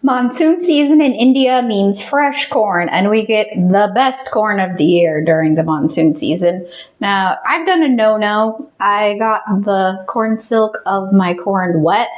Monsoon season in India means fresh corn, and we get the best corn of the year during the monsoon season. Now, I've done a no-no. I got the corn silk of my corn wet,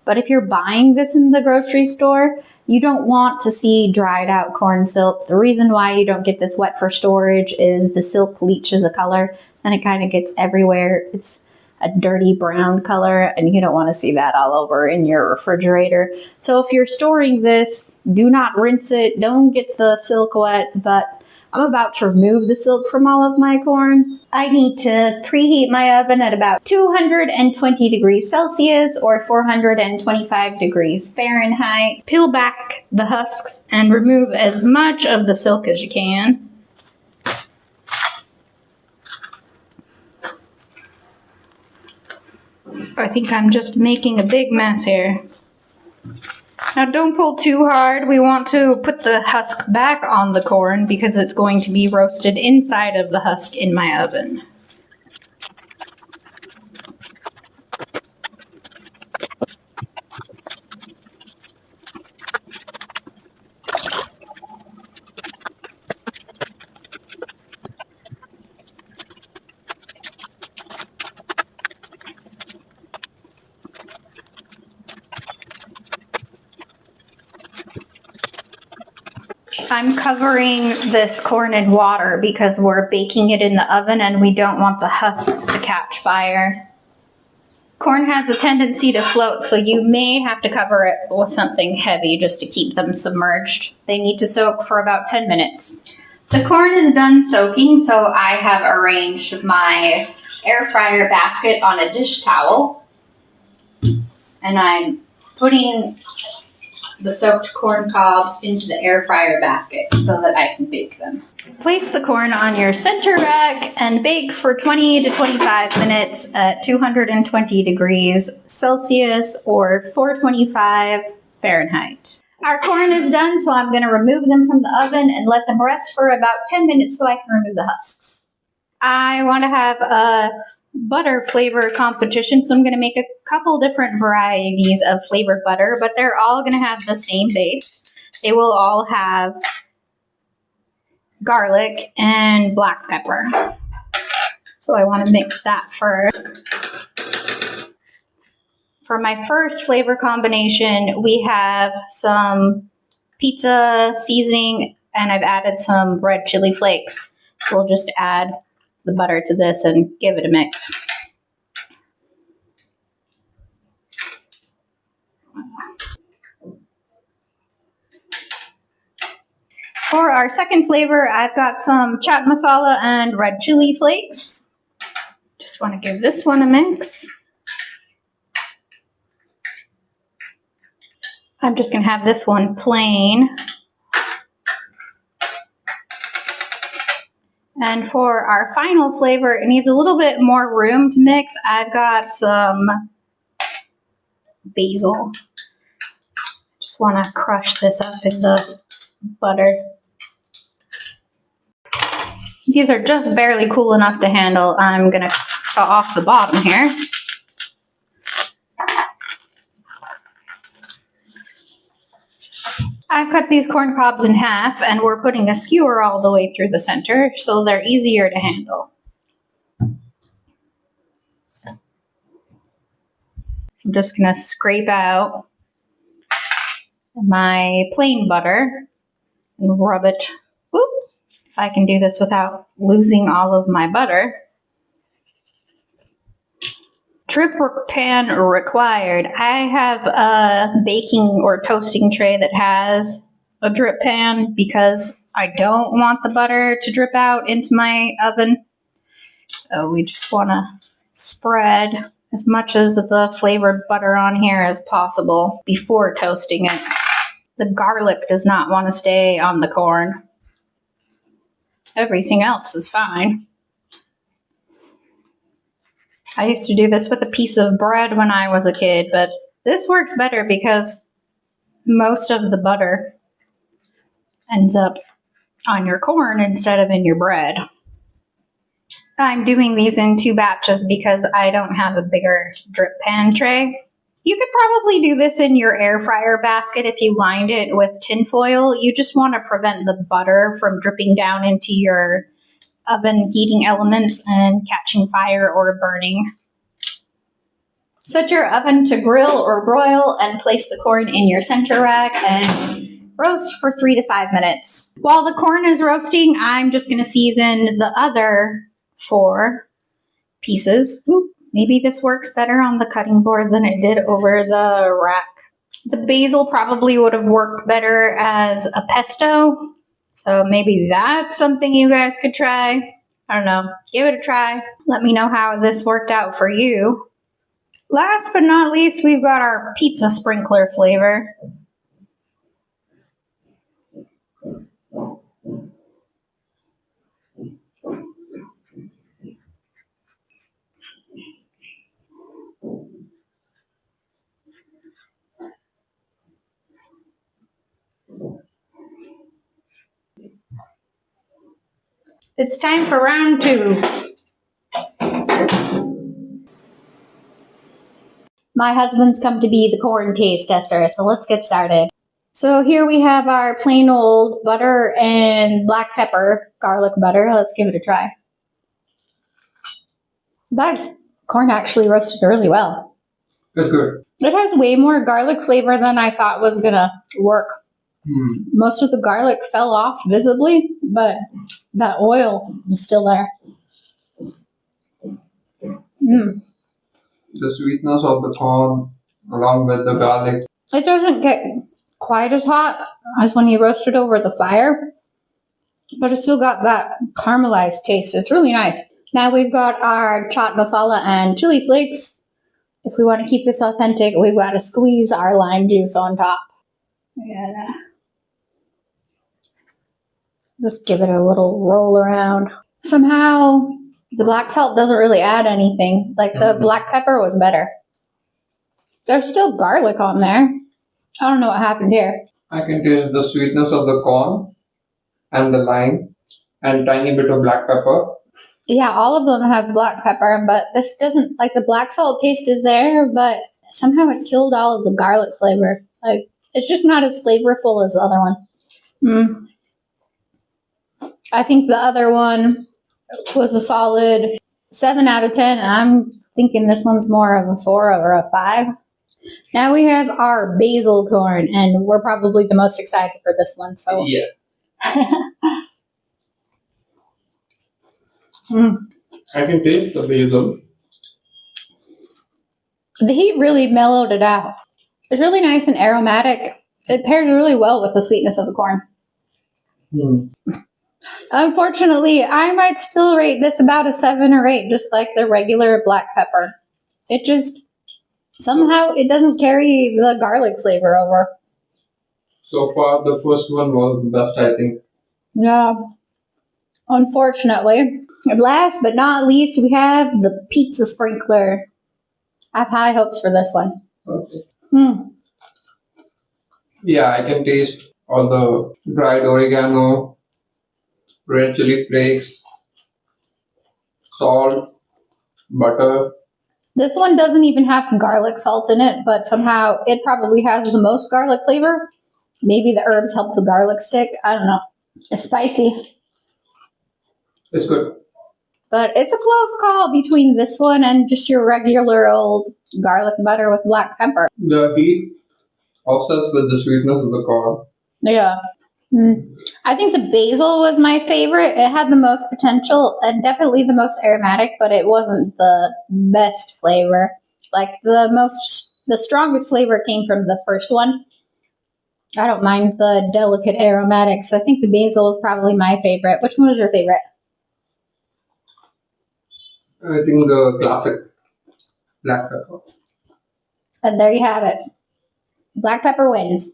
but if you're buying this in the grocery store, you don't want to see dried out corn silk. The reason why you don't get this wet for storage is the silk leaches a color, and it kind of gets everywhere. It's a dirty brown color, and you don't want to see that all over in your refrigerator. So if you're storing this, do not rinse it. Don't get the silk wet, but I'm about to remove the silk from all of my corn. I need to preheat my oven at about 220 degrees Celsius or 425 degrees Fahrenheit. Peel back the husks and remove as much of the silk as you can. I think I'm just making a big mess here. Now don't pull too hard. We want to put the husk back on the corn because it's going to be roasted inside of the husk in my oven. I'm covering this corn in water because we're baking it in the oven and we don't want the husks to catch fire. Corn has a tendency to float, so you may have to cover it with something heavy just to keep them submerged. They need to soak for about 10 minutes. The corn is done soaking, so I have arranged my air fryer basket on a dish towel. And I'm putting the soaked corn cobs into the air fryer basket so that I can bake them. Place the corn on your center rack and bake for 20 to 25 minutes at 220 degrees Celsius or 425 Fahrenheit. Our corn is done, so I'm going to remove them from the oven and let them rest for about 10 minutes so I can remove the husks. I want to have a butter flavor competition, so I'm going to make a couple different varieties of flavored butter, but they're all going to have the same base. They will all have garlic and black pepper. So I want to mix that first. For my first flavor combination, we have some pizza seasoning and I've added some red chili flakes. We'll just add the butter to this and give it a mix. For our second flavor, I've got some chaat masala and red chili flakes. Just want to give this one a mix. I'm just going to have this one plain. And for our final flavor, it needs a little bit more room to mix. I've got some basil. Just want to crush this up in the butter. These are just barely cool enough to handle. I'm going to saw off the bottom here. I've cut these corn cobs in half and we're putting a skewer all the way through the center so they're easier to handle. So I'm just going to scrape out my plain butter and rub it. Whoop, if I can do this without losing all of my butter. Drip pan required. I have a baking or toasting tray that has a drip pan because I don't want the butter to drip out into my oven. So we just want to spread as much as the flavored butter on here as possible before toasting it. The garlic does not want to stay on the corn. Everything else is fine. I used to do this with a piece of bread when I was a kid, but this works better because most of the butter ends up on your corn instead of in your bread. I'm doing these in 2 batches because I don't have a bigger drip pan tray. You could probably do this in your air fryer basket if you lined it with tin foil. You just want to prevent the butter from dripping down into your oven heating elements and catching fire or burning. Set your oven to grill or broil and place the corn in your center rack and roast for 3 to 5 minutes. While the corn is roasting, I'm just going to season the other 4 pieces. Ooh, maybe this works better on the cutting board than it did over the rack. The basil probably would have worked better as a pesto, so maybe that's something you guys could try. I don't know. Give it a try. Let me know how this worked out for you. Last but not least, we've got our pizza sprinkler flavor. It's time for round 2. My husband's come to be the corn taste tester, so let's get started. So here we have our plain old butter and black pepper garlic butter. Let's give it a try. That corn actually roasted really well. That's good. It has way more garlic flavor than I thought was gonna work. Most of the garlic fell off visibly, but that oil is still there. The sweetness of the corn along with the garlic. It doesn't get quite as hot as when you roast it over the fire, but it's still got that caramelized taste. It's really nice. Now we've got our chaat masala and chili flakes. If we want to keep this authentic, we've got to squeeze our lime juice on top. Yeah. Just give it a little roll around. Somehow, the black salt doesn't really add anything. Like the black pepper was better. There's still garlic on there. I don't know what happened here. I can taste the sweetness of the corn and the lime and tiny bit of black pepper. Yeah, all of them have black pepper, but this doesn't, like the black salt taste is there, but somehow it killed all of the garlic flavor. Like, it's just not as flavorful as the other one. I think the other one was a solid 7 out of 10. I'm thinking this one's more of a 4 or a 5. Now we have our basil corn, and we're probably the most excited for this one. So yeah. I can taste the basil. The heat really mellowed it out. It's really nice and aromatic. It pairs really well with the sweetness of the corn. Unfortunately, I might still rate this about a 7 or 8, just like the regular black pepper. It just, somehow, it doesn't carry the garlic flavor over. So far, the first one was the best, I think. Yeah, unfortunately. And last but not least, we have the pizza sprinkler. I have high hopes for this one. Okay. Yeah, I can taste all the dried oregano, red chili flakes, salt, butter. This one doesn't even have garlic salt in it, but somehow it probably has the most garlic flavor. Maybe the herbs help the garlic stick. I don't know. It's spicy. It's good. But it's a close call between this one and just your regular old garlic butter with black pepper. The heat offsets with the sweetness of the corn. Yeah. I think the basil was my favorite. It had the most potential and definitely the most aromatic, but it wasn't the best flavor. Like the strongest flavor came from the first one. I don't mind the delicate aromatics. So I think the basil is probably my favorite. Which one was your favorite? I think the classic black pepper. And there you have it. Black pepper wins.